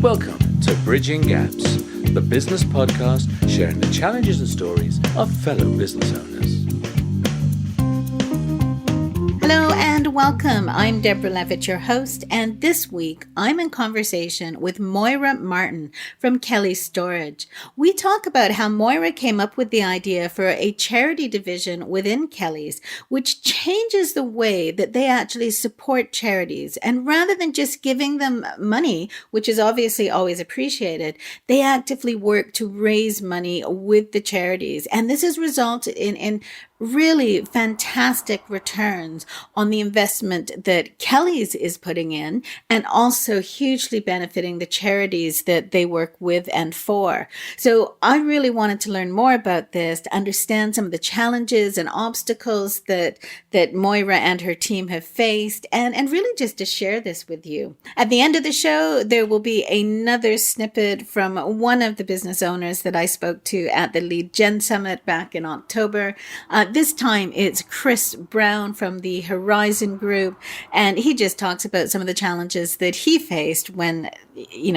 Welcome to Bridging Gaps, the business podcast sharing the challenges and stories of fellow business owners. Hello and welcome. I'm Deborah Levitt, your host, and this week I'm in conversation with Moira Martin from Kelly's Storage. We talk about how Moira came up with the idea for a charity division within Kelly's, which changes the way that they actually support charities. And rather than just giving them money, which is obviously always appreciated, they actively work to raise money with the charities. And this has resulted in really fantastic returns on the investment that Kelly's is putting in, and also hugely benefiting the charities that they work with and for. So I really wanted to learn more about this, to understand some of the challenges and obstacles that Moira and her team have faced, and really just to share this with you. At the end of the show, there will be another snippet from one of the business owners that I spoke to at the Lead Gen Summit back in October. This time it's Chris Brown from the Horizon Group, and he just talks about some of the challenges that he faced when,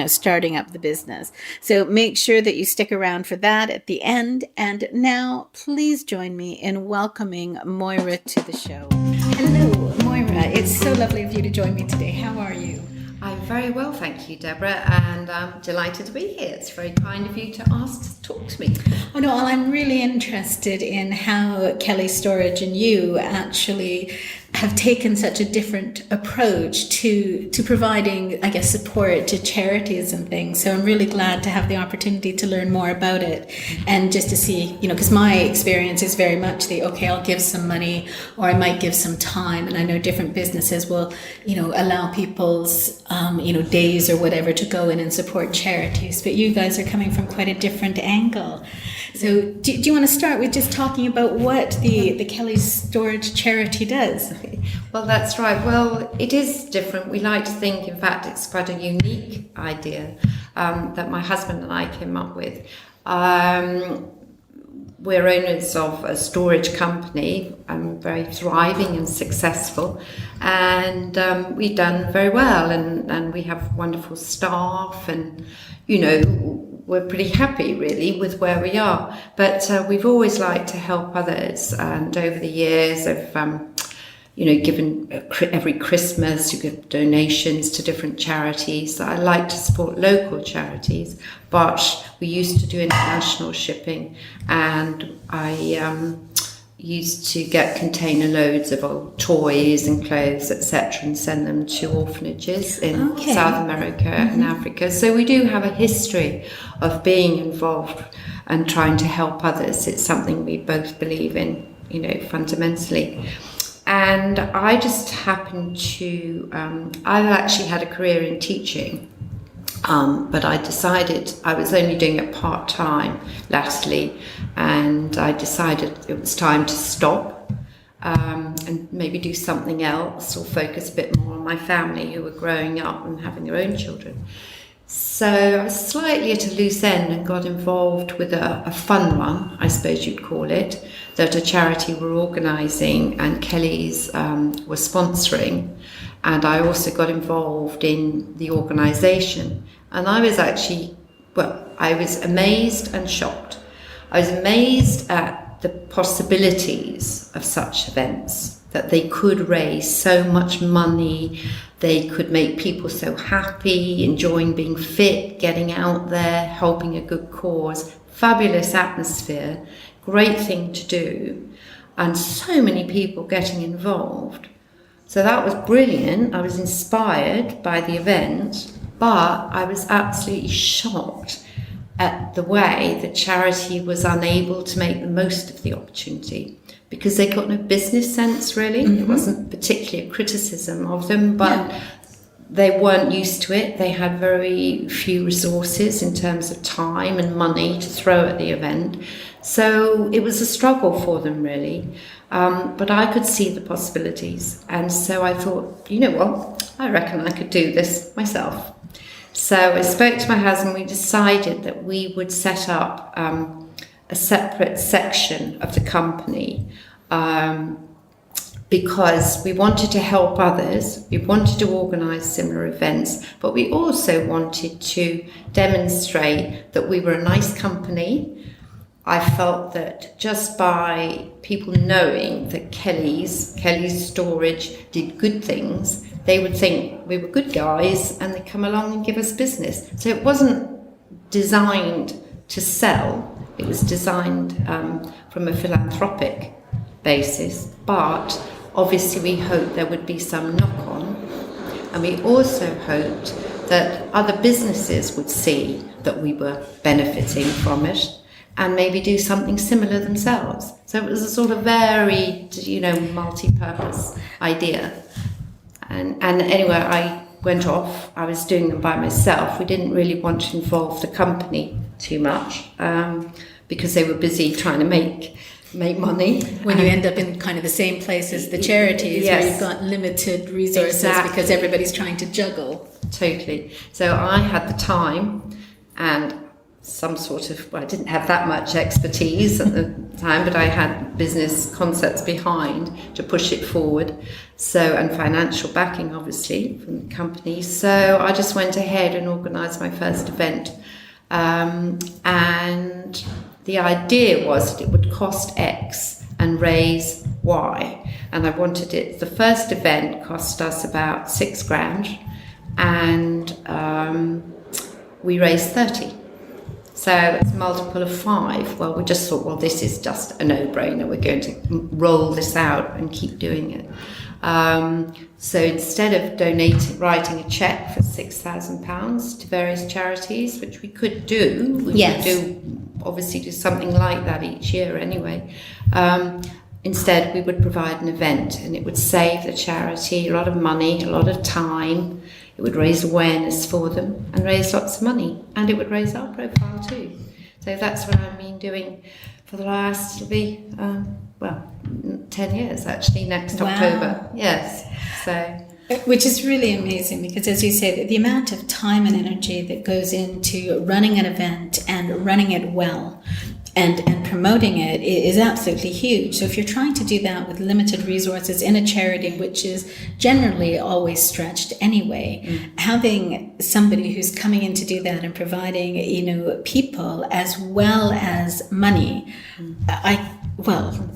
starting up the business. So make sure that you stick around for that at the end. And now please join me in welcoming Moira to the show. Hello, Moira. It's so lovely of you to join me today. How are you? I'm very well, thank you, Deborah, and I'm delighted to be here. It's very kind of you to ask to talk to me. Oh, no, well, I'm really interested in how Kelly Storage and you actually have taken such a different approach to providing, I guess, support to charities and things. So I'm really glad to have the opportunity to learn more about it, and just to see, because my experience is very much I'll give some money, or I might give some time. And I know different businesses will, allow people's, days or whatever to go in and support charities. But you guys are coming from quite a different angle. So do you want to start with just talking about what the Kelly Storage charity does? Well, that's right. Well, it is different. We like to think, in fact, it's quite a unique idea that my husband and I came up with. We're owners of a storage company, very thriving and successful, and we've done very well, and we have wonderful staff, and we're pretty happy really with where we are. But we've always liked to help others, and over the years I've given every Christmas, you give donations to different charities. I like to support local charities, but we used to do international shipping, and I used to get container loads of old toys and clothes, etc., and send them to orphanages in South America and Africa. So we do have a history of being involved and trying to help others. It's something we both believe in, fundamentally. And I just happened to, I've actually had a career in teaching, but I decided I was only doing it part-time lastly, and I decided it was time to stop and maybe do something else, or focus a bit more on my family who were growing up and having their own children. So I was slightly at a loose end and got involved with a fun one, I suppose you'd call it, that a charity were organising and Kelly's were sponsoring. And I also got involved in the organisation. And I was I was amazed and shocked. I was amazed at the possibilities of such events, that they could raise so much money, they could make people so happy, enjoying being fit, getting out there, helping a good cause. Fabulous atmosphere, great thing to do, and so many people getting involved. So that was brilliant. I was inspired by the event, but I was absolutely shocked at the way the charity was unable to make the most of the opportunity, because they got no business sense really. It wasn't particularly a criticism of them, but they weren't used to it. They had very few resources in terms of time and money to throw at the event. So it was a struggle for them really. But I could see the possibilities. And so I thought, I reckon I could do this myself. So I spoke to my husband. We decided that we would set up a separate section of the company because we wanted to help others, we wanted to organise similar events, but we also wanted to demonstrate that we were a nice company. I felt that just by people knowing that Kelly's Storage did good things, they would think we were good guys and they'd come along and give us business. So it wasn't designed to sell, it was designed from a philanthropic basis, but obviously we hoped there would be some knock-on, and we also hoped that other businesses would see that we were benefiting from it and maybe do something similar themselves. So it was a sort of varied, multi-purpose idea. And anyway, I went off. I was doing them by myself. We didn't really want to involve the company too much because they were busy trying to make money. When you end up in kind of the same place as the charities, yes, where you've got limited resources, exactly, because everybody's trying to juggle. Totally. So I had the time and some sort of, I didn't have that much expertise at the time, but I had business concepts behind to push it forward. So, and financial backing, obviously, from the company. So I just went ahead and organised my first event. And the idea was that it would cost X and raise Y. And I wanted it, the first event cost us about $6,000 and we raised 30. So it's a multiple of 5. Well, we just thought, well, this is just a no-brainer. We're going to roll this out and keep doing it. So instead of writing a cheque for £6,000 to various charities, which we could do, we could obviously do something like that each year anyway. Instead, we would provide an event, and it would save the charity a lot of money, a lot of time. It would raise awareness for them and raise lots of money, and it would raise our profile too. So that's what I've been doing for the last, 10 years actually, next October. Yes. So, which is really amazing, because as you say, the amount of time and energy that goes into running an event and running it well and promoting it is absolutely huge. So if you're trying to do that with limited resources in a charity, which is generally always stretched anyway, having somebody who's coming in to do that and providing, people as well as money, a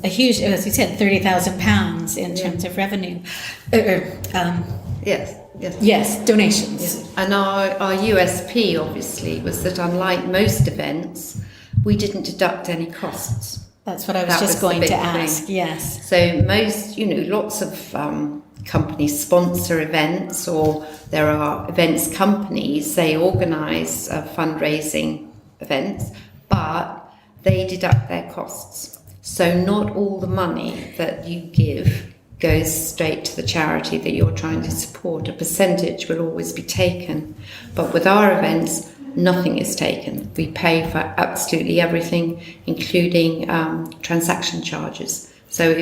huge, as you said, £30,000 in terms of revenue. Yes, donations. Yes. And our USP obviously was that, unlike most events, we didn't deduct any costs. That's what I was just going to ask. Yes. So most, lots of companies sponsor events, or there are events companies, they organise fundraising events, but they deduct their costs. So not all the money that you give goes straight to the charity that you're trying to support. A percentage will always be taken. But with our events, nothing is taken. We pay for absolutely everything, including transaction charges. So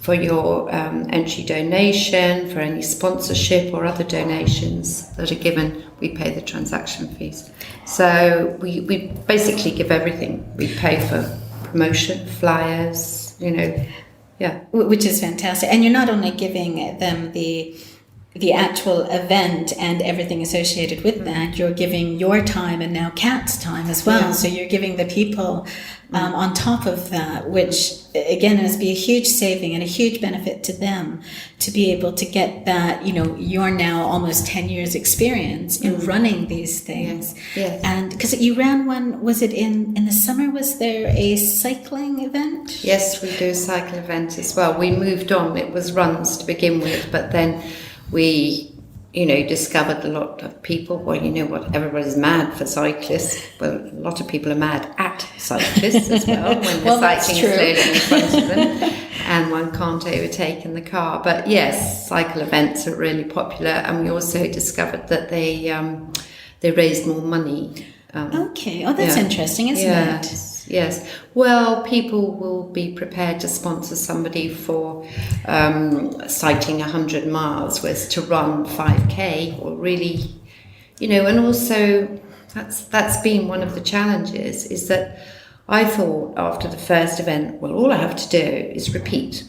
for your entry donation, for any sponsorship or other donations that are given, we pay the transaction fees. So we basically give everything. We pay for promotion, flyers, Which is fantastic. And you're not only giving them the actual event and everything associated with that, you're giving your time and now Kat's time as well. Yeah. So you're giving the people on top of that, which again must be a huge saving and a huge benefit to them to be able to get that, you're now almost 10 years experience in running these things. Yes. And because you ran one, was it in the summer, was there a cycling event? Yes, we do a cycle event as well. We moved on, it was runs to begin with, but then we, discovered a lot of people, everybody's mad for cyclists. Well, a lot of people are mad at cyclists as well, when they're cycling slowly in front of them and one can't overtake in the car. But yes, cycle events are really popular, and we also discovered that they raised more money. That's interesting, isn't it? Yes. Well, people will be prepared to sponsor somebody for cycling 100 miles, whereas to run 5K or really, and also that's been one of the challenges, is that I thought after the first event, well, all I have to do is repeat.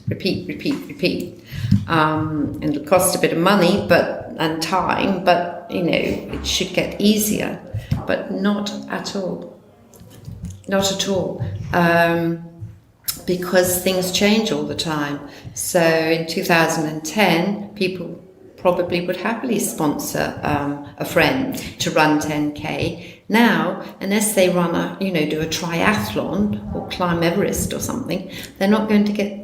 And it'll cost a bit of money and time, but, it should get easier. But not at all. Not at all. Because things change all the time. So in 2010, people probably would happily sponsor a friend to run 10K. Now, unless they run do a triathlon or climb Everest or something, they're not going to get,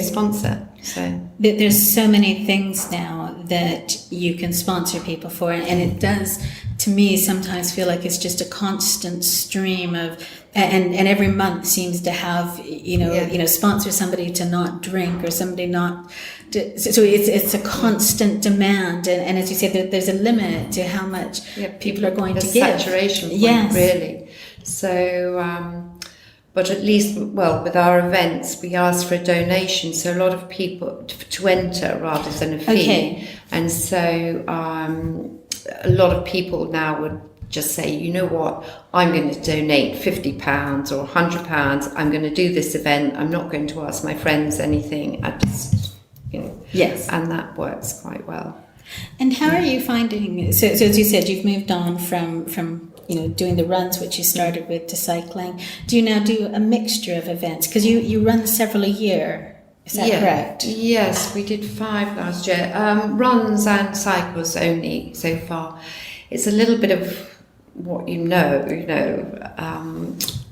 sponsor. So there's so many things now that you can sponsor people for, and it does, to me, sometimes feel like it's just a constant stream of, and every month seems to have, sponsor somebody to not drink or somebody not. So it's a constant demand, and as you say, there's a limit to how much people are going to give. Saturation point, really. So, but at least, with our events, we ask for a donation, so a lot of people to enter rather than a fee. Okay. And so a lot of people now would just say, you know what, I'm going to donate £50 or £100. I'm going to do this event. I'm not going to ask my friends anything. I just, Yes. And that works quite well. And how are you finding, so as you said, you've moved on from doing the runs, which you started with, to cycling. Do you now do a mixture of events? Because you run several a year. Is that correct? Yes, we did 5 last year. Runs and cycles only so far. It's a little bit of what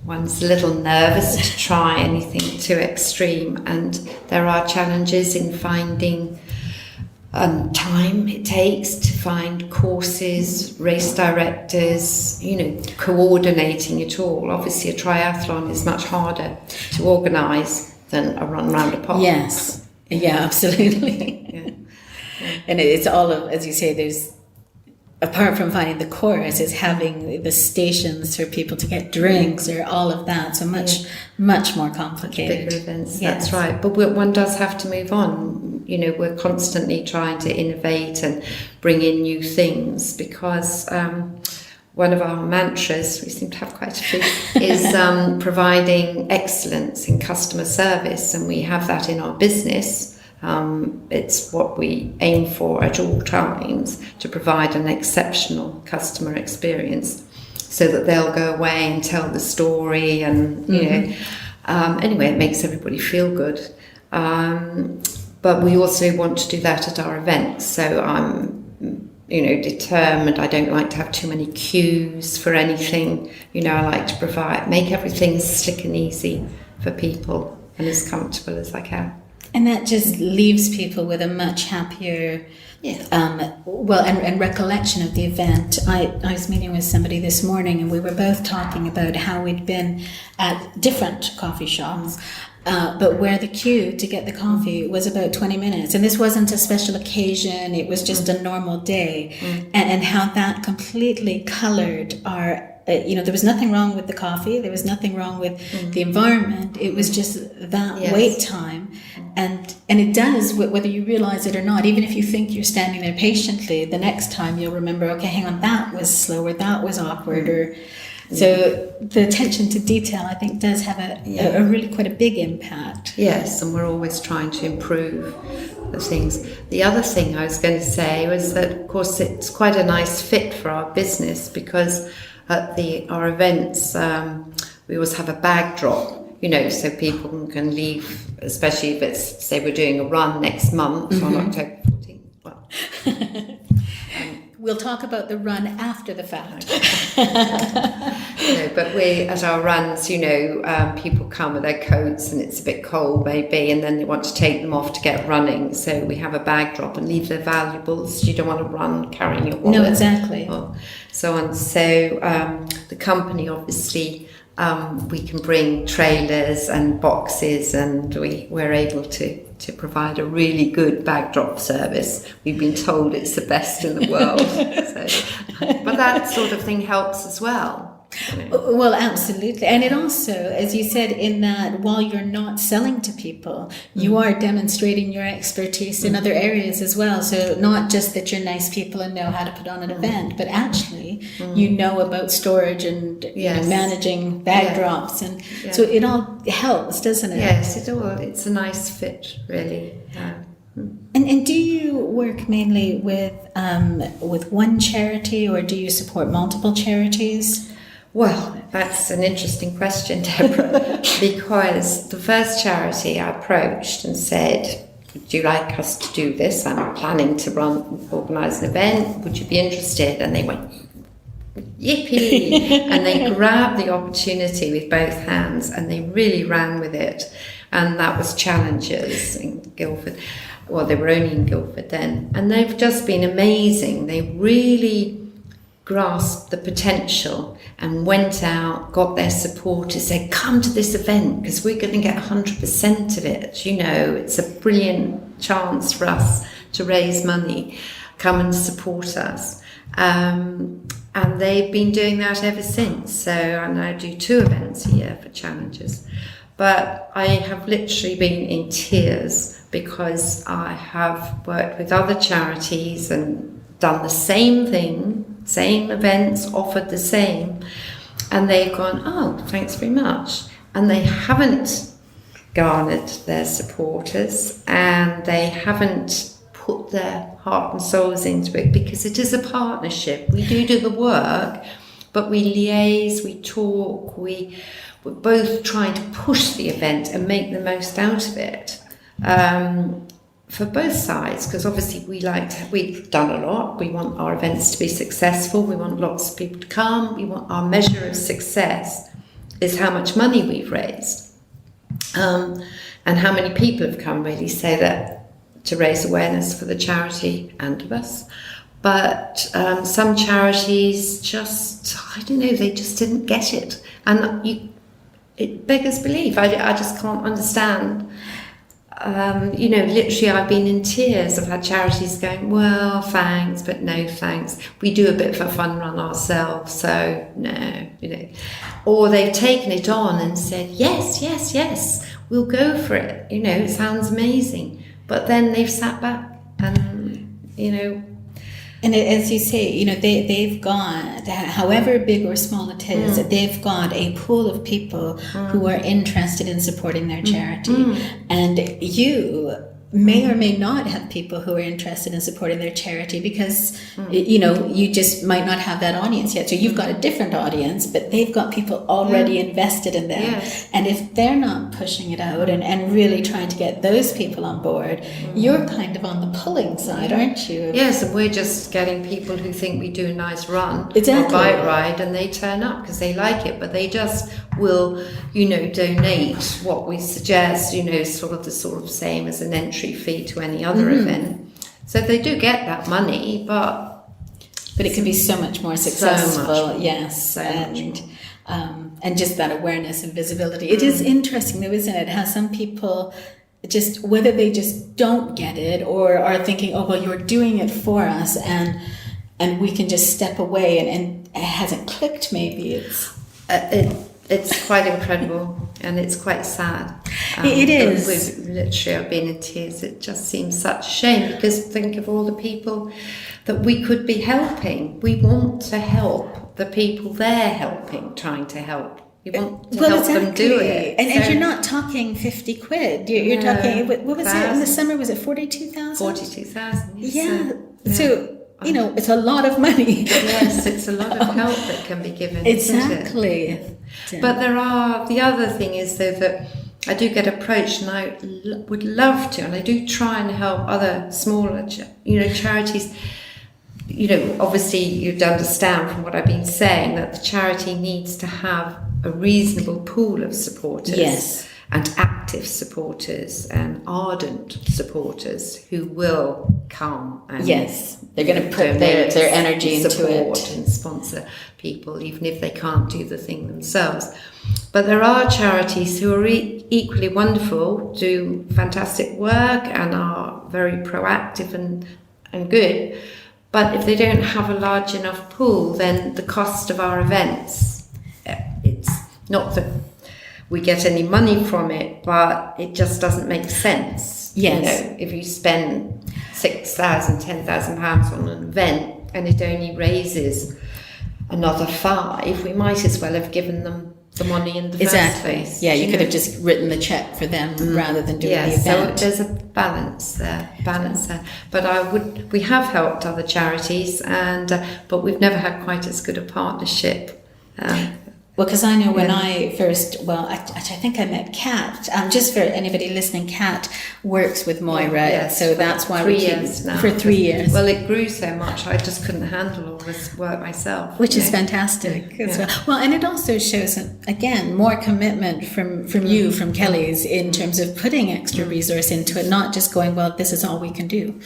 one's a little nervous to try anything too extreme, and there are challenges in finding time it takes to find courses, race directors, coordinating it all. Obviously a triathlon is much harder to organise than a run round a park. Yes, yeah, absolutely. And it's all of, as you say, there's, apart from finding the course, is having the stations for people to get drinks or all of that. So much more complicated. Bigger events, Yes. that's right. But one does have to move on. We're constantly trying to innovate and bring in new things, because one of our mantras, we seem to have quite a few, is providing excellence in customer service. And we have that in our business. It's what we aim for at all times, to provide an exceptional customer experience, so that they'll go away and tell the story, and anyway, it makes everybody feel good. But we also want to do that at our events. So I'm determined. I don't like to have too many queues for anything. I like to make everything slick and easy for people and as comfortable as I can. And that just leaves people with a much happier, and recollection of the event. I was meeting with somebody this morning, and we were both talking about how we'd been at different coffee shops, but where the queue to get the coffee was about 20 minutes. And this wasn't a special occasion, it was just a normal day. And how that completely colored our... there was nothing wrong with the coffee. There was nothing wrong with the environment. It was just that wait time. And it does, whether you realize it or not, even if you think you're standing there patiently, the next time you'll remember, okay, hang on, that was slower, that was awkward. So the attention to detail, I think, does have a really quite a big impact. Yes, and we're always trying to improve the things. The other thing I was going to say was that, of course, it's quite a nice fit for our business, because at our events, we always have a bag drop, so people can leave, especially if it's, say, we're doing a run next month on October 14th. Well, we'll talk about the run after the fact. But we, at our runs, people come with their coats and it's a bit cold maybe, and then they want to take them off to get running. So we have a bag drop and leave their valuables. You don't want to run carrying your wallet. No, exactly. Or so on. So the company, obviously, we can bring trailers and boxes, and we're able to provide a really good bag drop service. We've been told it's the best in the world. But that sort of thing helps as well. Well, absolutely. And it also, as you said, in that while you're not selling to people, you are demonstrating your expertise in other areas as well. So not just that you're nice people and know how to put on an event, but actually you know about storage and you know, managing bag drops. And so it all helps, doesn't it? Yes, it's a nice fit, really. And do you work mainly with one charity, or do you support multiple charities? Well, that's an interesting question, Deborah, because the first charity I approached and said, would you like us to do this? I'm planning to organise an event. Would you be interested? And they went, yippee! And they grabbed the opportunity with both hands and they really ran with it. And that was Challenges in Guildford. Well, they were only in Guildford then. And they've just been amazing. They really grasped the potential and went out, got their supporters, said, come to this event because we're going to get 100% of it. You know, it's a brilliant chance for us to raise money. Come and support us. And they've been doing that ever since. So I now do 2 events a year for Challenges. But I have literally been in tears because I have worked with other charities and done the same thing, same events, offered the same, and they've gone, oh, thanks very much. And they haven't garnered their supporters and they haven't put their heart and souls into it because it is a partnership. We do the work, but we liaise, we talk, we're both trying to push the event and make the most out of it. For both sides, because obviously we've done a lot. We want our events to be successful. We want lots of people to come. We want our measure of success is how much money we've raised, and how many people have come really, so that to raise awareness for the charity and of us. But some charities just, I don't know, they just didn't get it, and it beggars belief. I just can't understand. Literally I've been in tears. I've had charities going, well, thanks, but no thanks. We do a bit of a fun run ourselves, so no, Or they've taken it on and said, yes, we'll go for it. It sounds amazing. But then they've sat back and, And as you say, they've got, however big or small it is, they've got a pool of people who are interested in supporting their charity. And you may or may not have people who are interested in supporting their charity because, you just might not have that audience yet. So you've got a different audience, but they've got people already invested in them. Yes. And if they're not pushing it out and really trying to get those people on board, you're kind of on the pulling side, aren't you? Yes, and we're just getting people who think we do a nice run Exactly. or bike ride, and they turn up because they like it, but they just will, donate what we suggest, sort of the same as an entry fee to any other event. So they do get that money, but it can be so much more successful. Yes, so much more. And just that awareness and visibility. It is interesting though, isn't it? How some people just, whether they just don't get it or are thinking, oh, well, you're doing it for us and we can just step away and it hasn't clicked maybe. It's quite incredible and it's quite sad. It is. I've been in tears. It just seems such a shame because think of all the people that we could be helping. We want to help the people they're helping, trying to help. You want to help them do it. And you're not talking 50 quid. You're talking, what was it in the summer? Was it 42,000? 42,000. Yeah. So, it's a lot of money. Yes, it's a lot of help that can be given. Exactly. Isn't it? But the other thing is though that I do get approached and I would love to, and I do try and help other smaller, charities. Obviously you'd understand from what I've been saying that the charity needs to have a reasonable pool of supporters. Yes. And active supporters and ardent supporters who will come and they're going to put their energy into support it and sponsor people even if they can't do the thing themselves. But there are charities who are equally wonderful, do fantastic work and are very proactive and good, but if they don't have a large enough pool, then the cost of our events not that we get any money from it, but it just doesn't make sense. Yes. If you spend £6,000, £10,000 on an event and it only raises another £5, we might as well have given them the money in the first place. Yeah, you could have just written the cheque for them rather than doing the event. So there's a balance there. But we have helped other charities, but we've never had quite as good a partnership. Well, because I know when I first, I think I met Kat. Just for anybody listening, Kat works with Moira, so that's why 3 years now. For 3 years. Well, it grew so much, I just couldn't handle all this work myself. Which is fantastic as well. Well, and it also shows, again, more commitment from you, from Kelly's, in terms of putting extra resource into it, not just going, well, this is all we can do,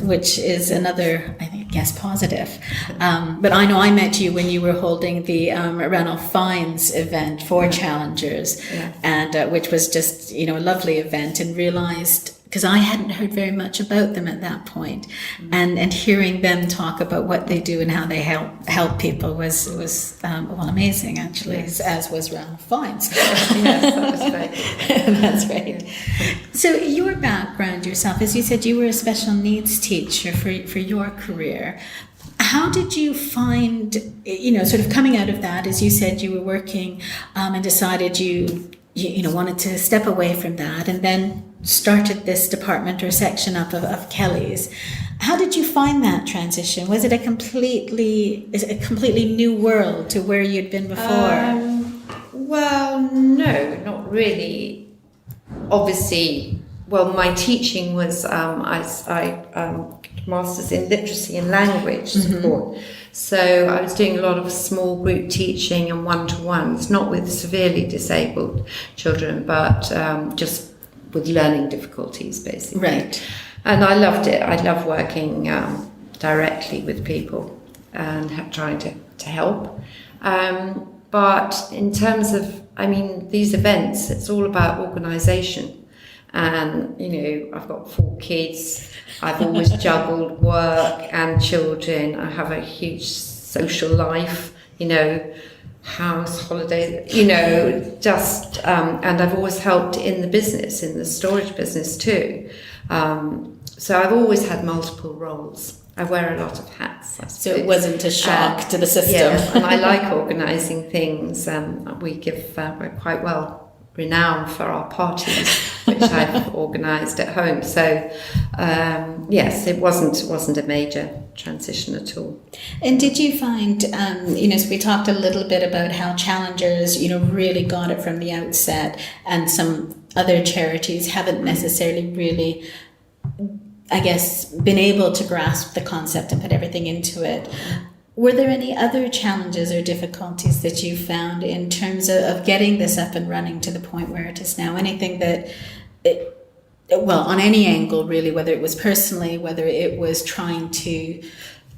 which is another, I guess, positive. But I know I met you when you were holding the Ranulph Fines event for challengers, and which was just, a lovely event, and realized, because I hadn't heard very much about them at that point, and hearing them talk about what they do and how they help people was amazing, actually, as was Ranulph Fines. Yes, that was great. That's right. So your background yourself, as you said, you were a special needs teacher for your career. How did you find, sort of coming out of that, as you said, you were working and decided you wanted to step away from that, and then started this department or section up of Kelly's. How did you find that transition? Was it a completely new world to where you'd been before? Well, no, not really. Obviously, my teaching was I Masters in Literacy and Language support. So I was doing a lot of small group teaching and one-to-ones, not with severely disabled children, but just with learning difficulties, basically. Right. And I loved it. I love working directly with people and trying to help. But in terms of, these events, it's all about organisation. And, I've got 4 kids. I've always juggled work and children. I have a huge social life, house, holidays, and I've always helped in the business, in the storage business too. So I've always had multiple roles. I wear a lot of hats, I suppose. So it wasn't a shock to the system. Yes, and I like organising things. We're quite well renowned for our parties, which I've organised at home. So yes, it wasn't a major transition at all. And did you find, so we talked a little bit about how challengers, really got it from the outset, and some other charities haven't necessarily really, I guess, been able to grasp the concept and put everything into it. Were there any other challenges or difficulties that you found in terms of getting this up and running to the point where it is now? Anything that, on any angle really, whether it was personally, whether it was trying to,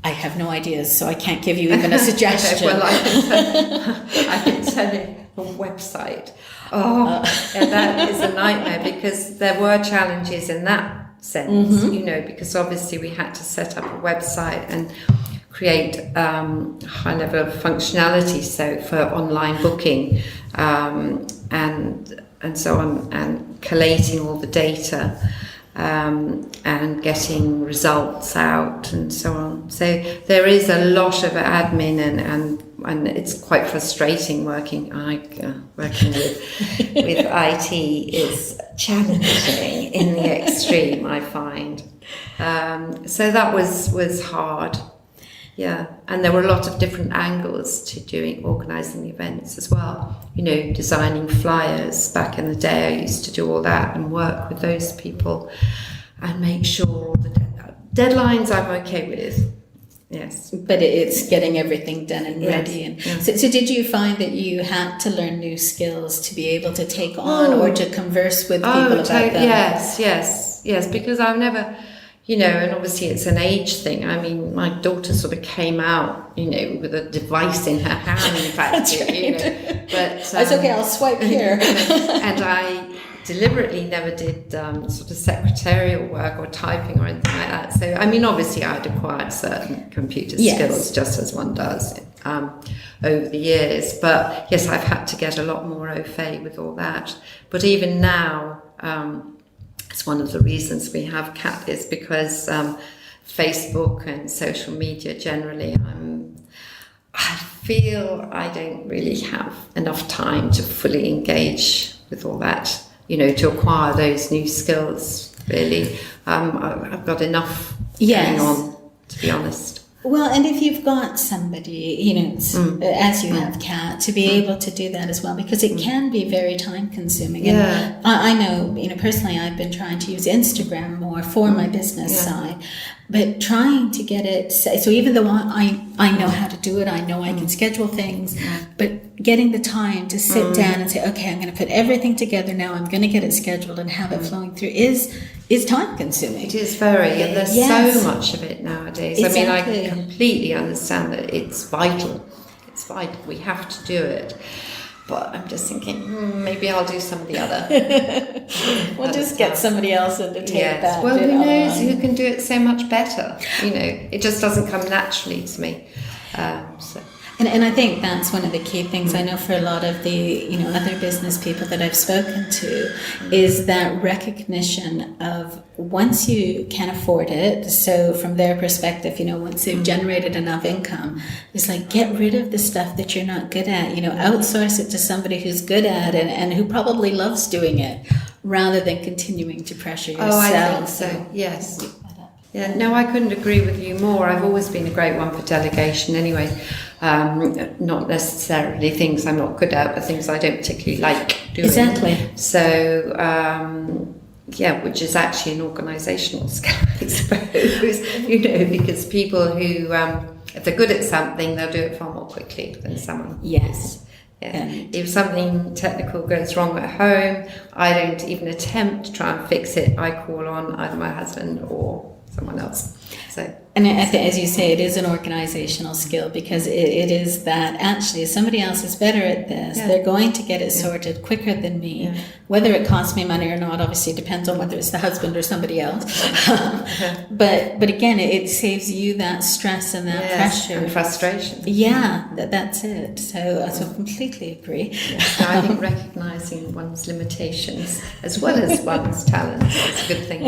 I have no ideas, so I can't give you even a suggestion. Well, I can tell you a website. That is a nightmare, because there were challenges in that sense, because obviously we had to set up a website and create high level of functionality, so for online booking and so on, and collating all the data and getting results out and so on. So there is a lot of admin and it's quite frustrating working with IT is challenging in the extreme, I find. So that was hard. Yeah, and there were a lot of different angles to organising the events as well. Designing flyers. Back in the day, I used to do all that and work with those people and make sure all the deadlines I'm okay with. Yes, but it's getting everything done and ready. And so did you find that you had to learn new skills to be able to take on or to converse with people about them? Yes, because I've never. And obviously it's an age thing. My daughter sort of came out, with a device in her hand, in fact, But it's okay, I'll swipe here. And I deliberately never did sort of secretarial work or typing or anything like that. So, obviously I'd acquired certain computer skills, just as one does. over the years. But yes, I've had to get a lot more au fait with all that. But even now, it's one of the reasons we have CAT is because Facebook and social media generally, I feel I don't really have enough time to fully engage with all that, to acquire those new skills, really. I've got enough going on, to be honest. Well, and if you've got somebody, as you have Kat, to be able to do that as well, because it can be very time consuming. And I know, personally, I've been trying to use Instagram more for my business side, but trying to get it, so even though I know how to do it, I know I can schedule things, but getting the time to sit down and say, okay, I'm going to put everything together now, I'm going to get it scheduled and have it flowing through is time consuming. It is very, and there's so much of it nowadays. Exactly. I mean, I completely understand that it's vital. It's vital. We have to do it. But I'm just thinking, maybe I'll do some of the other. We'll just get somebody else in to take that. Well, who knows? Who can do it so much better? It just doesn't come naturally to me. And I think that's one of the key things I know for a lot of the other business people that I've spoken to is that recognition of once you can afford it, so from their perspective, once they've generated enough income, it's like get rid of the stuff that you're not good at, outsource it to somebody who's good at it and who probably loves doing it rather than continuing to pressure yourself. Oh, I think so, yes. Yeah, no, I couldn't agree with you more. I've always been a great one for delegation anyway. Not necessarily things I'm not good at, but things I don't particularly like doing. Exactly. So, which is actually an organisational skill, I suppose, because people who, if they're good at something, they'll do it far more quickly than someone. Yes. Yeah. If something technical goes wrong at home, I don't even attempt to try and fix it. I call on either my husband or someone else. And I think, as you say, it is an organizational skill because it is that actually if somebody else is better at this, they're going to get it sorted quicker than me. Yeah. Whether it costs me money or not, obviously depends on whether it's the husband or somebody else. But again, it saves you that stress and that pressure. And frustration. Yeah, that's it. So I completely agree. Yeah. So I think recognising one's limitations as well as one's talents is a good thing.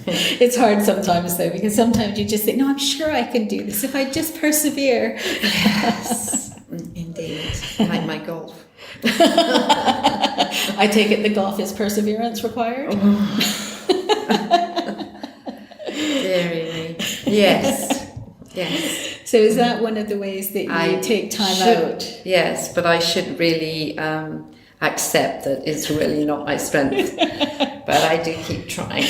It's hard sometimes though, because sometimes you just think, no, I'm sure I can do this if I just persevere. Yes, indeed. Like my golf. I take it the golf is perseverance required? Dearie me. Yes. So is that one of the ways that you take time out? Yes, but I should really accept that it's really not my strength. But I do keep trying.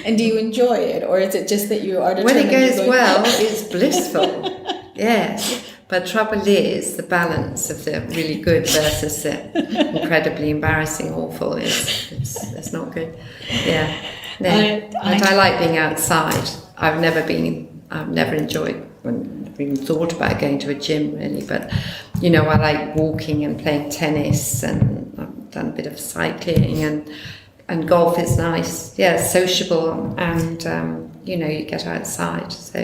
And do you enjoy it, or is it just that you are determined? When it goes well, it's blissful. Yes. But trouble is, the balance of the really good versus the incredibly embarrassing awful it's not good. Yeah. No. I like being outside. I've never enjoyed, never even thought about going to a gym really, but I like walking and playing tennis, and I've done a bit of cycling, and golf is nice. Yeah, sociable, and you get outside, so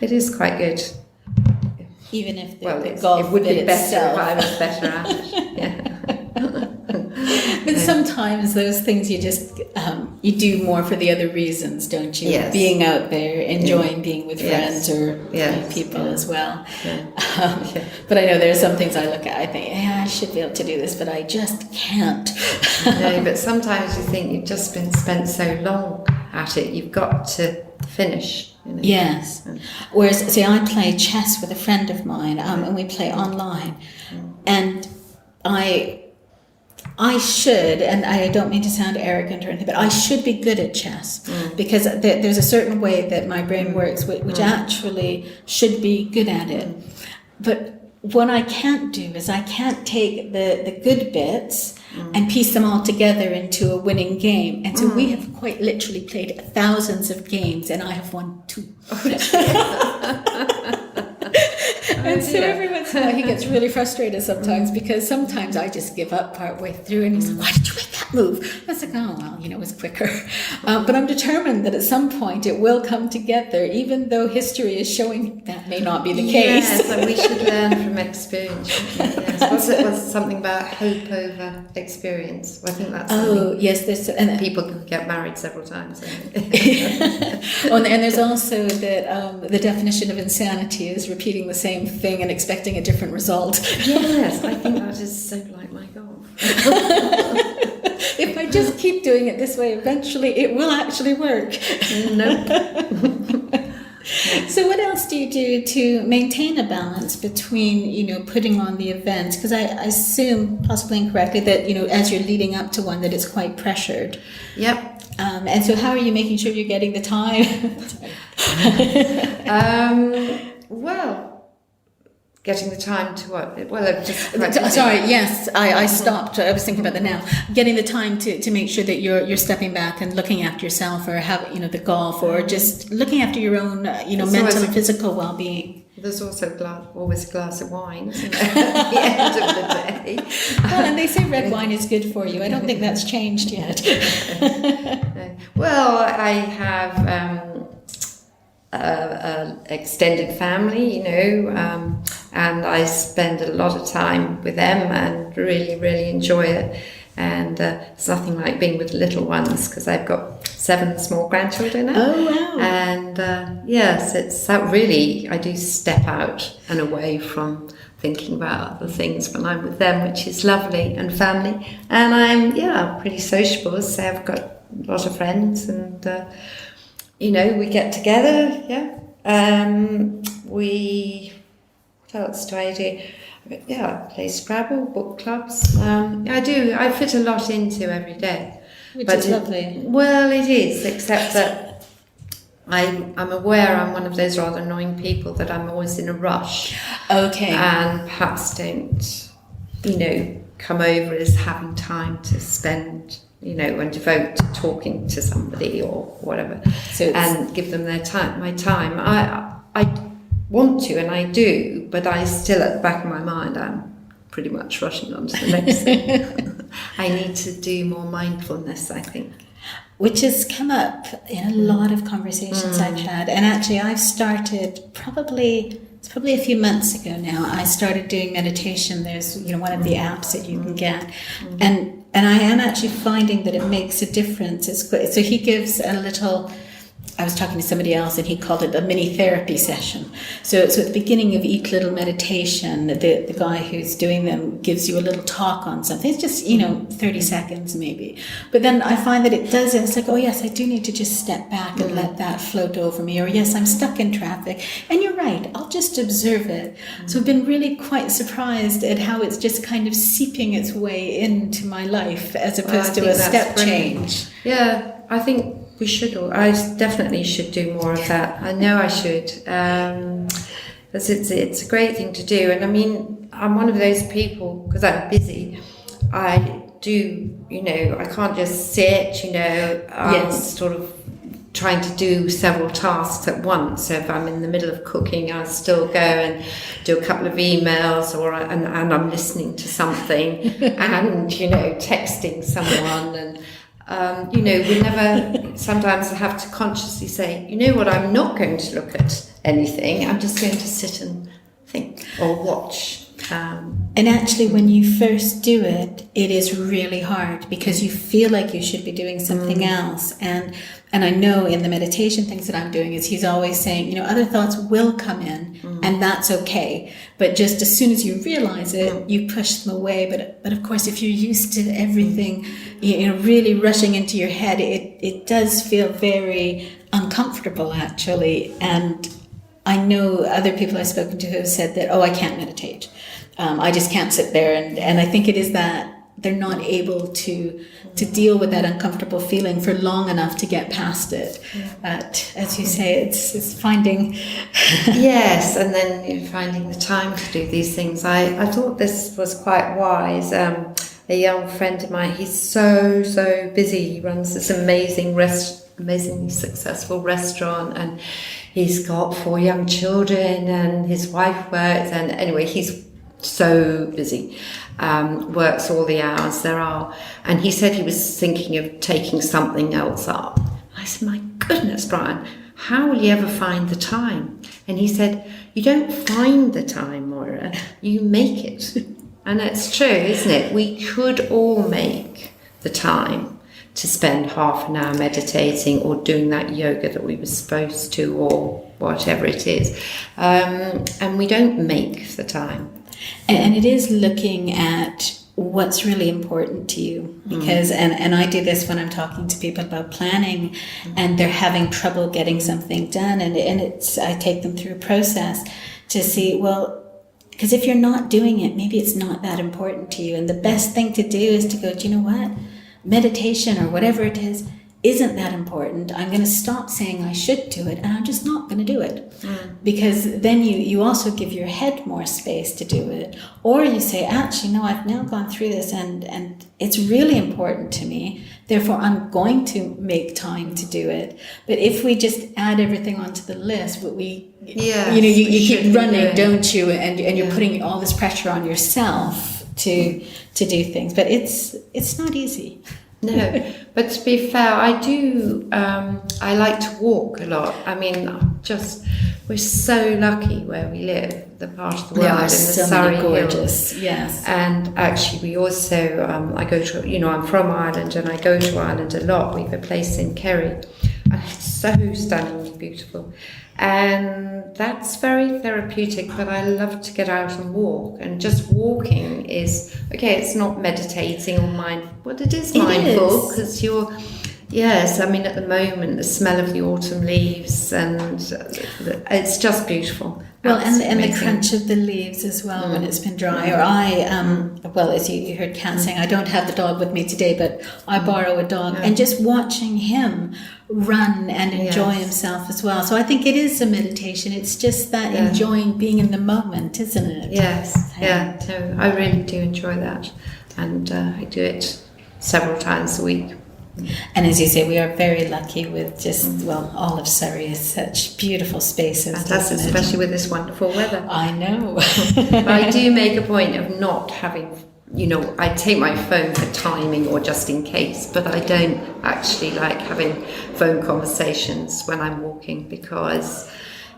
it is quite good. Even if the golf it would be better itself. if I was better at it. Yeah. But sometimes those things you just you do more for the other reasons, don't you? Yes. Being out there, enjoying being with friends or people as well. Yeah. But I know there are some things I look at, I think, I should be able to do this, but I just can't. No, but sometimes you think you've just been spent so long at it, you've got to finish. Yes. Whereas, see, I play chess with a friend of mine, and we play online, and I should, and I don't mean to sound arrogant or anything, but I should be good at chess because there's a certain way that my brain works, which actually should be good at it. But what I can't do is I can't take the good bits and piece them all together into a winning game. And so we have quite literally played thousands of games, and I have won 2. And so every once in a while he gets really frustrated sometimes because sometimes I just give up partway through and he's like, why did you win that that move. I was like, oh, well, it was quicker. But I'm determined that at some point it will come together, even though history is showing that may not be the case. Yes, and we should learn from experience. Yes. It was something about hope over experience. I think that's yes, and people could get married several times. And there's also that the definition of insanity is repeating the same thing and expecting a different result. Yes, I think that is so like my golf. If I just keep doing it this way, eventually it will actually work. Nope. So what else do you do to maintain a balance between, putting on the event? Because I assume, possibly incorrectly, that, as you're leading up to one, that it's quite pressured. Yep. And so how are you making sure you're getting the time? Getting the time to what? Well, Sorry, yes, I stopped. I was thinking about that now. Getting the time to make sure that you're stepping back and looking after yourself, or have the golf, or just looking after your own mental and physical well-being. There's also always a glass of wine, isn't there, at the end of the day. Well, and they say red wine is good for you. I don't think that's changed yet. Well, I have an extended family, and I spend a lot of time with them and really, really enjoy it. And it's nothing like being with little ones, because I've got 7 small grandchildren now. Oh, wow. And yes, it's that really, I do step out and away from thinking about other things when I'm with them, which is lovely, and family. And I'm, pretty sociable, so I've got a lot of friends, and, we get together, what else do I do? I play Scrabble, book clubs. I fit a lot into every day. Which is lovely. Well, it is, except that I'm aware I'm one of those rather annoying people that I'm always in a rush. Okay. And perhaps don't, come over as having time to spend, and devote to talking to somebody or whatever, and give them their time, my time. I want to, and I do, but I still, at the back of my mind, I'm pretty much rushing on to the next thing. I need to do more mindfulness, I think. Which has come up in a lot of conversations I've had. And actually, I've started it's probably a few months ago now, I started doing meditation. There's, one of the apps that you can get. And I am actually finding that it makes a difference. So he gives a little... I was talking to somebody else and he called it a mini therapy session. So at the beginning of each little meditation, the guy who's doing them gives you a little talk on something. It's just, 30 seconds maybe. But then I find that it does, and it's like, oh yes, I do need to just step back and let that float over me. Or yes, I'm stuck in traffic. And you're right, I'll just observe it. So I've been really quite surprised at how it's just kind of seeping its way into my life as opposed to a step change. Yeah, I think we should. I definitely should do more of that. I know I should, because it's a great thing to do. And I mean, I'm one of those people, because I'm busy. I do, I can't just sit, sort of trying to do several tasks at once. So if I'm in the middle of cooking, I'll still go and do a couple of emails, and I'm listening to something, and texting someone, and. We never, sometimes I have to consciously say, I'm not going to look at anything. I'm just going to sit and think or watch. And actually, when you first do it, it is really hard because you feel like you should be doing something else. And I know in the meditation things that I'm doing is he's always saying, other thoughts will come in and that's okay. But just as soon as you realize it, you push them away. But of course, if you're used to everything, really rushing into your head, it does feel very uncomfortable actually. And I know other people I've spoken to who have said that, I can't meditate. I just can't sit there. And I think it is that they're not able to deal with that uncomfortable feeling for long enough to get past it. But as you say, it's finding... Yes, and then finding the time to do these things. I thought this was quite wise. A young friend of mine, he's so busy. He runs this amazingly successful restaurant, and he's got 4 young children, and his wife works, and anyway, he's so busy, works all the hours there are. And he said he was thinking of taking something else up. I said, my goodness, Brian, how will you ever find the time? And he said, you don't find the time, Moira, you make it. And it's true, isn't it? We could all make the time to spend half an hour meditating or doing that yoga that we were supposed to, or whatever it is. And we don't make the time. And it is looking at what's really important to you, because and I do this when I'm talking to people about planning and they're having trouble getting something done, and it's I take them through a process to see, well, because if you're not doing it, maybe it's not that important to you, and the best thing to do is to go, do you know what, meditation or whatever it is isn't that important. I'm going to stop saying I should do it, and I'm just not going to do it. Because then you also give your head more space to do it. Or you say, actually, no, I've now gone through this and it's really important to me. Therefore, I'm going to make time to do it. But if we just add everything onto the list, what you keep running, don't you? And you're putting all this pressure on yourself to do things. But it's not easy. No, but to be fair, I do, I like to walk a lot. I mean, we're so lucky where we live, the part of the world in the Surrey Hills. Yes. And actually we also, I go to, I'm from Ireland and I go to Ireland a lot. We have a place in Kerry and it's so stunningly beautiful. And that's very therapeutic, but I love to get out and walk. And just walking is, it's not meditating or mindful, but it is mindful because at the moment, the smell of the autumn leaves and it's just beautiful. Well, and the crunch of the leaves as well when it's been dry. Or as you heard Kat saying, I don't have the dog with me today, but I borrow a dog. And just watching him run and enjoy himself as well. So I think it is a meditation. It's just that enjoying being in the moment, isn't it? Yes, So I really do enjoy that. And I do it several times a week. And as you say, we are very lucky with all of Surrey is such beautiful spaces. Fantastic, especially with this wonderful weather. I know. But I do make a point of not having, I take my phone for timing or just in case, but I don't actually like having phone conversations when I'm walking because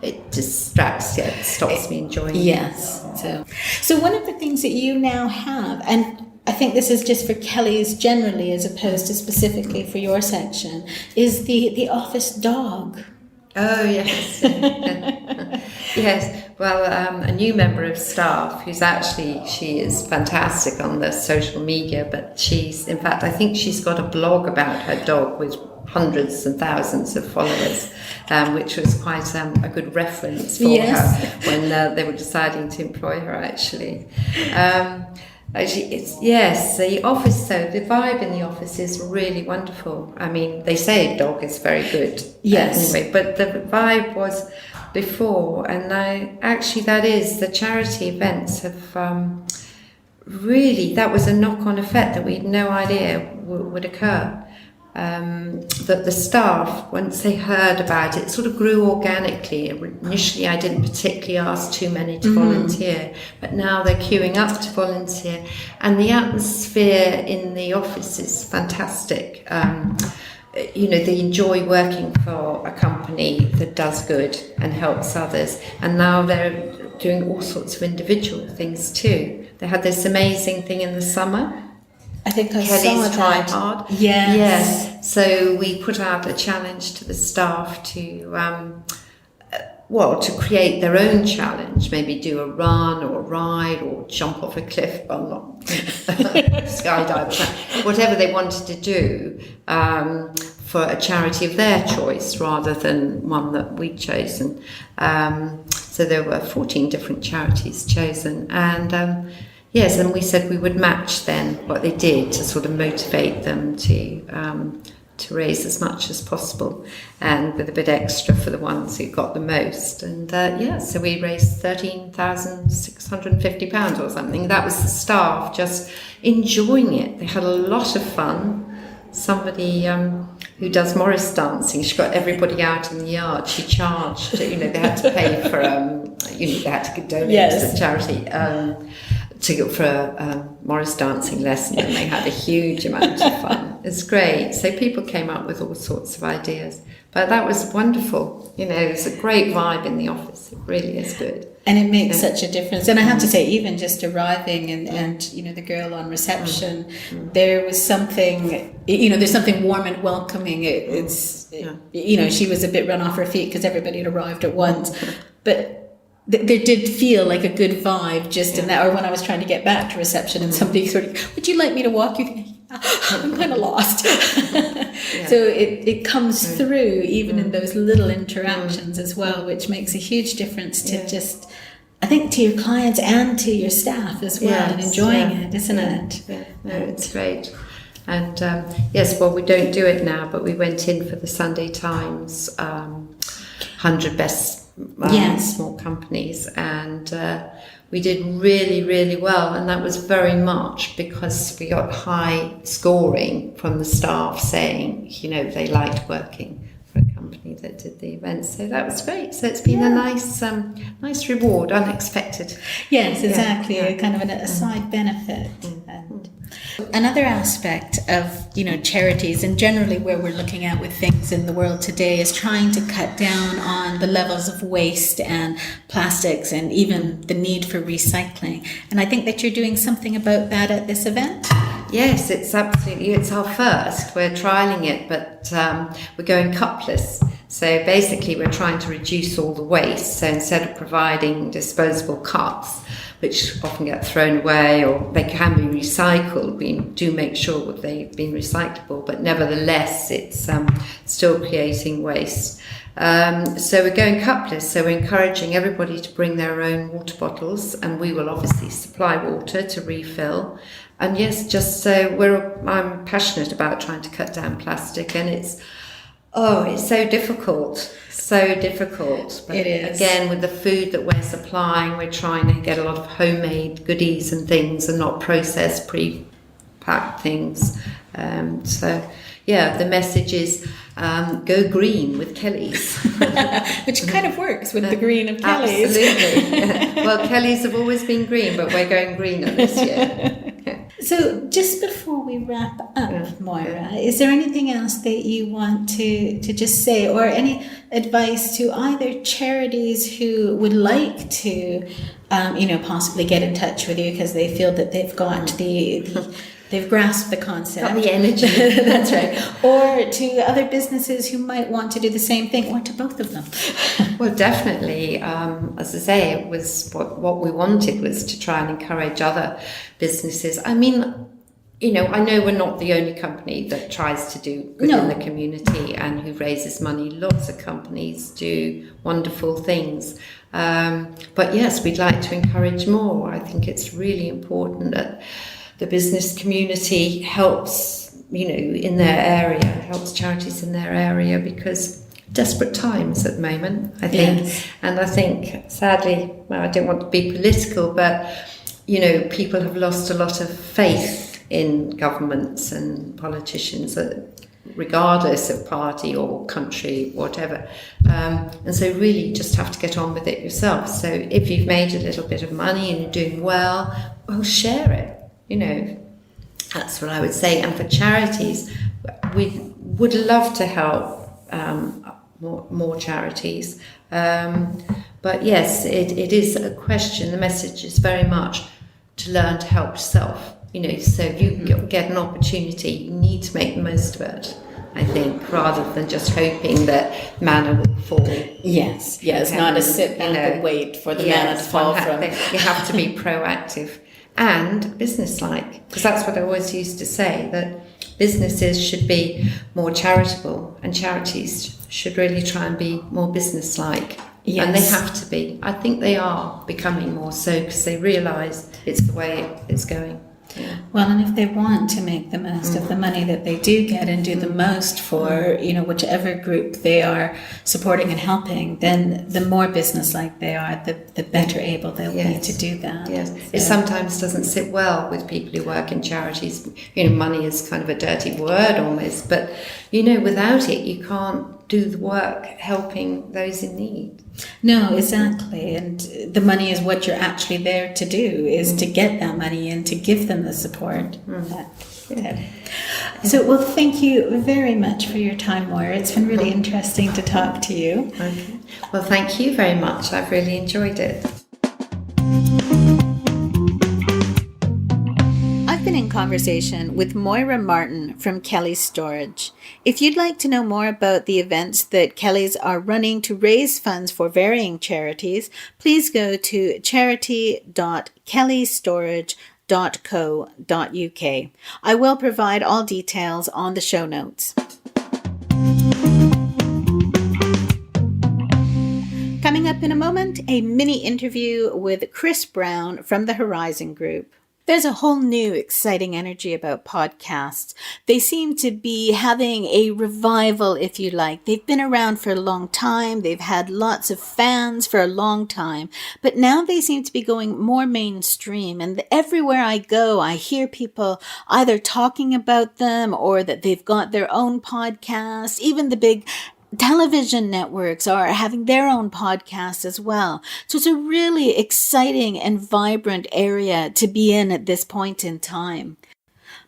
it distracts, it stops me enjoying it. Yes. So one of the things that you now have, and I think this is just for Kelly's generally as opposed to specifically for your section, is the office dog. Oh, yes. Yes. Well, a new member of staff she is fantastic on the social media, but I think she's got a blog about her dog with hundreds and thousands of followers, which was quite a good reference for her when they were deciding to employ her, actually. The office, though, the vibe in the office is really wonderful. I mean, they say dog is very good. Yes. Anyway, but the vibe was before, and the charity events have really, that was a knock-on effect that we had no idea would occur. That the staff, once they heard about it, sort of grew organically. Initially, I didn't particularly ask too many to volunteer, but now they're queuing up to volunteer, and the atmosphere in the office is fantastic. They enjoy working for a company that does good and helps others, and now they're doing all sorts of individual things too. They had this amazing thing in the summer. I think I Kelly's saw Try that. Hard. Yes. So we put out a challenge to the staff to create their own challenge, maybe do a run or a ride or jump off a cliff, not skydive, whatever they wanted to do for a charity of their choice rather than one that we'd chosen. So there were 14 different charities chosen, and yes, and we said we would match then what they did to sort of motivate them to raise as much as possible, and with a bit extra for the ones who got the most. And so we raised £13,650 or something. That was the staff just enjoying it. They had a lot of fun. Somebody who does Morris dancing, she got everybody out in the yard. She charged, they had to pay for they had to donate Yes. to the charity. For a Morris dancing lesson, and they had a huge amount of fun. It's great. So people came up with all sorts of ideas. But that was wonderful. It's a great vibe in the office. It really is good. And it makes such a difference. And I have to say, even just arriving and the girl on reception, there was something, there's something warm and welcoming. She was a bit run off her feet because everybody had arrived at once. But there did feel like a good vibe just in that. Or when I was trying to get back to reception and somebody sort of, would you like me to walk you? I'm kind of lost. So it comes through even in those little interactions as well, which makes a huge difference to just, I think, to your clients and to your staff as well, and enjoying it, isn't it? Yeah, no, it's great. And yes, well, we don't do it now, but we went in for the Sunday Times 100 best small companies, and we did really, really well, and that was very much because we got high scoring from the staff saying, they liked working for a company that did the events. So that was great. So it's been a nice reward, unexpected. Yes, exactly. A kind of a side benefit. And another aspect of charities, and generally where we're looking at with things in the world today, is trying to cut down on the levels of waste and plastics and even the need for recycling. And I think that you're doing something about that at this event. Yes, it's our first. We're trialling it, but we're going cupless. So basically we're trying to reduce all the waste. So instead of providing disposable cups, which often get thrown away or they can be recycled, we do make sure that they've been recyclable, but nevertheless it's still creating waste. So we're going cupless, so we're encouraging everybody to bring their own water bottles, and we will obviously supply water to refill. And yes, just so I'm passionate about trying to cut down plastic, and it's so difficult. But it is. Again, with the food that we're supplying, we're trying to get a lot of homemade goodies and things and not processed, pre-packed things. The message is go green with Kelly's. Which kind of works with the green of Kelly's. Absolutely. Well, Kelly's have always been green, but we're going greener this year. So just before we wrap up, Moira, is there anything else that you want to just say, or any advice to either charities who would like to, possibly get in touch with you because they feel that they've got they've grasped the concept. Got the energy. That's right. Or to other businesses who might want to do the same thing, or to both of them? Well, definitely. As I say, it was what we wanted was to try and encourage other businesses. I mean, I know we're not the only company that tries to do good in the community and who raises money. Lots of companies do wonderful things. But yes, we'd like to encourage more. I think it's really important that the business community helps, in their area, helps charities in their area, because desperate times at the moment, I think. Yes. And I think, sadly, I don't want to be political, but, people have lost a lot of faith in governments and politicians, regardless of party or country, whatever. And so really you just have to get on with it yourself. So if you've made a little bit of money and you're doing well, share it. That's what I would say. And for charities, we would love to help more charities. But yes, it is a question. The message is very much to learn to help yourself. So if you get an opportunity, you need to make the most of it, I think, rather than just hoping that manna will fall. Yes, not to sit back and wait for the manna to fall from. You have to be proactive and businesslike, because that's what I always used to say, that businesses should be more charitable and charities should really try and be more businesslike. Yes. And they have to be. I think they are becoming more so because they realise it's the way it's going. Yeah. Well, and if they want to make the most of the money that they do get and do the most for, whichever group they are supporting and helping, then the more businesslike they are, the better able they'll be to do that. Yes. So. It sometimes doesn't sit well with people who work in charities. Money is kind of a dirty word almost, but, without it, you can't do the work helping those in need. No, exactly. And the money is what you're actually there to do, is to get that money and to give them the support. So, well, thank you very much for your time, Moira. It's been really interesting to talk to you. Okay. Well, thank you very much. I've really enjoyed it. I've been in conversation with Moira Martin from Kelly's Storage. If you'd like to know more about the events that Kelly's are running to raise funds for varying charities, please go to charity.kellystorage.co.uk. I will provide all details on the show notes. Coming up in a moment, a mini interview with Chris Brown from the Horizon Group. There's a whole new exciting energy about podcasts. They seem to be having a revival, if you like. They've been around for a long time. They've had lots of fans for a long time. But now they seem to be going more mainstream. And everywhere I go, I hear people either talking about them or that they've got their own podcast. Even the big television networks are having their own podcasts as well. So it's a really exciting and vibrant area to be in at this point in time.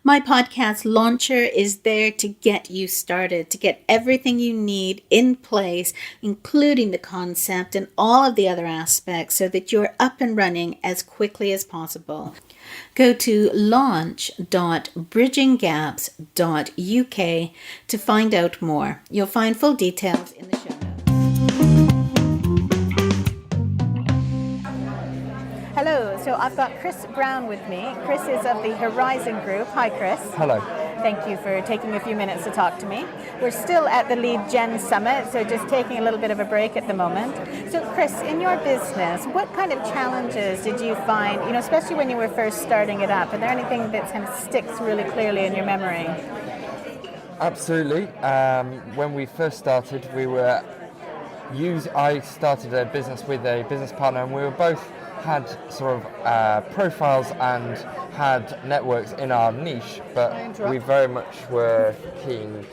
My podcast launcher is there to get you started, to get everything you need in place, including the concept and all of the other aspects, so that you're up and running as quickly as possible. Go to launch.bridginggaps.uk to find out more. You'll find full details in the show notes. Hello, so I've got Chris Brown with me. Chris is of the Horizon Group. Hi, Chris. Hello. Thank you for taking a few minutes to talk to me. We're still at the Lead Gen Summit, so just taking a little bit of a break at the moment. So Chris, in your business, what kind of challenges did you find, especially when you were first starting it up? Are there anything that kind of sticks really clearly in your memory? Absolutely. When we first started, I started a business with a business partner, and we were both had sort of profiles and had networks in our niche, but we very much were keen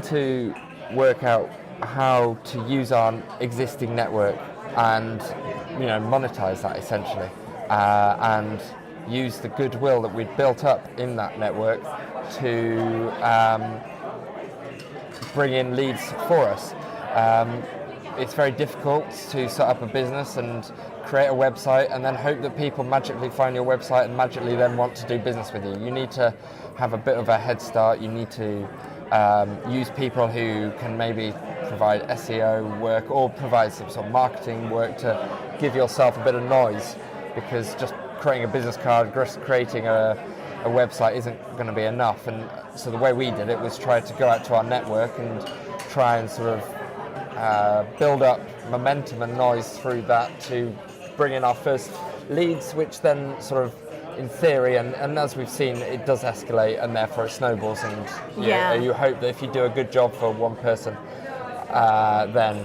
to work out how to use our existing network and monetize that essentially, and use the goodwill that we'd built up in that network to bring in leads for us. It's very difficult to set up a business and create a website and then hope that people magically find your website and magically then want to do business with you. You need to have a bit of a head start. You need to use people who can maybe provide SEO work or provide some sort of marketing work to give yourself a bit of noise, because just creating a business card, just creating a website isn't going to be enough. And so the way we did it was try to go out to our network and try and sort of build up momentum and noise through that to bring in our first leads, which then sort of, in theory, and as we've seen, it does escalate and therefore it snowballs, and you hope that if you do a good job for one person, then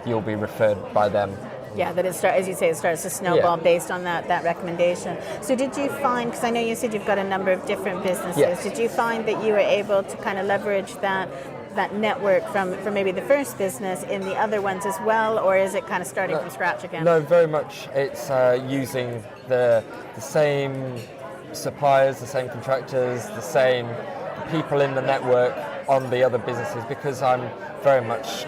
you'll be referred by them. Yeah, that it as you say, it starts to snowball based on that recommendation. So did you find, because I know you said you've got a number of different businesses, did you find that you were able to kind of leverage that network from maybe the first business in the other ones as well, or is it kind of starting from scratch again? No, very much. It's using the same suppliers, the same contractors, the same people in the network on the other businesses, because I'm very much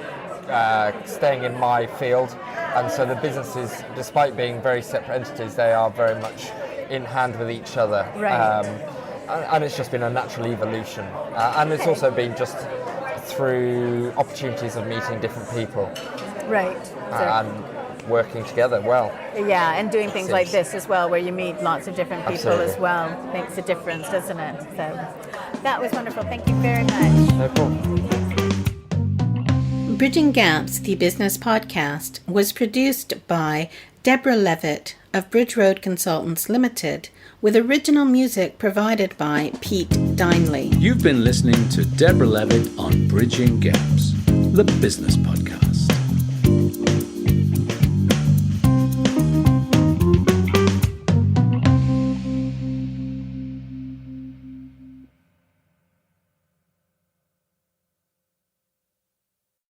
staying in my field, and so the businesses, despite being very separate entities, they are very much in hand with each other. Right. And it's just been a natural evolution, and it's also been just through opportunities of meeting different people, right, and working together well. Yeah, and doing things like this as well, where you meet lots of different people as well, makes a difference, doesn't it? So that was wonderful. Thank you very much. No problem. Bridging Gaps, the business podcast, was produced by Deborah Levitt of Bridge Road Consultants Limited, with original music provided by Pete Dineley. You've been listening to Deborah Levitt on Bridging Gaps, the business podcast.